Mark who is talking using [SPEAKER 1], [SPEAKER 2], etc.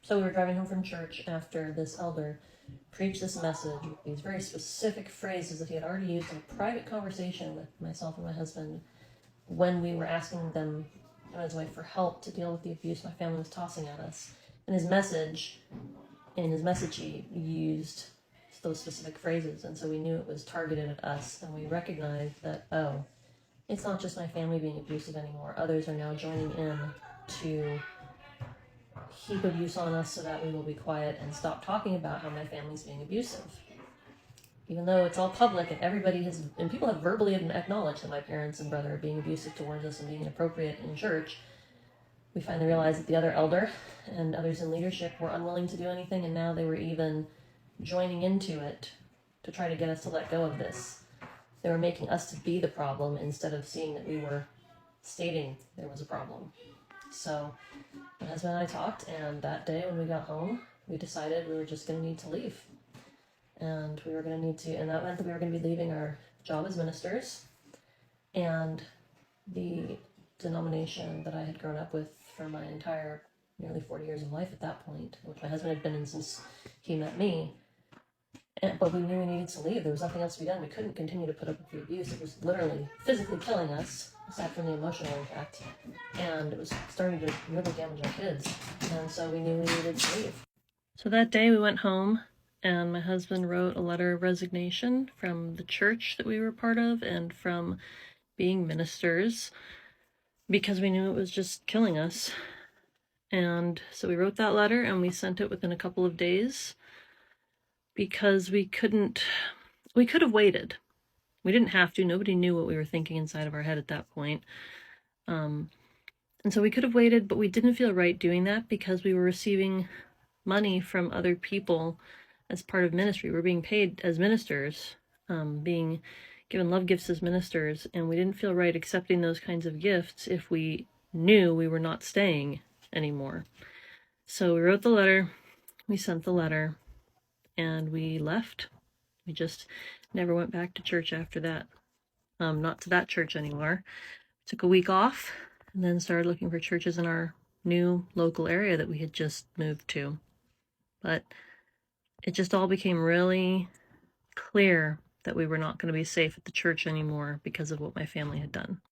[SPEAKER 1] So we were driving home from church after this elder preached this message with these very specific phrases that he had already used in a private conversation with myself and my husband when we were asking them and his wife for help to deal with the abuse my family was tossing at us. And in his message, he used those specific phrases, and so we knew it was targeted at us, and we recognized that, oh, it's not just my family being abusive anymore. Others are now joining in to heap abuse on us so that we will be quiet and stop talking about how my family's being abusive. Even though it's all public and people have verbally acknowledged that my parents and brother are being abusive towards us and being inappropriate in church, we finally realized that the other elder and others in leadership were unwilling to do anything, and now they were even joining into it to try to get us to let go of this. They were making us to be the problem instead of seeing that we were stating there was a problem. So my husband and I talked, and that day when we got home, we decided we were just going to need to leave. And we were going to need to, and that meant that we were going to be leaving our job as ministers and the denomination that I had grown up with for my entire nearly 40 years of life at that point, which my husband had been in since he met me. But we knew we needed to leave. There was nothing else to be done. We couldn't continue to put up with the abuse. It was literally physically killing us, aside from the emotional impact. And it was starting to really damage our kids. And so we knew we needed to leave. So that day we went home, and my husband wrote a letter of resignation from the church that we were part of and from being ministers, because we knew it was just killing us. And so we wrote that letter and we sent it within a couple of days because we could have waited. We didn't have to. Nobody knew what we were thinking inside of our head at that point. And so we could have waited, but we didn't feel right doing that because we were receiving money from other people as part of ministry. We're being paid as ministers, being given love gifts as ministers, and we didn't feel right accepting those kinds of gifts if we knew we were not staying anymore. So we wrote the letter, we sent the letter, and we left. We just never went back to church after that. Not to that church anymore. Took a week off and then started looking for churches in our new local area that we had just moved to. But it just all became really clear that we were not going to be safe at the church anymore because of what my family had done.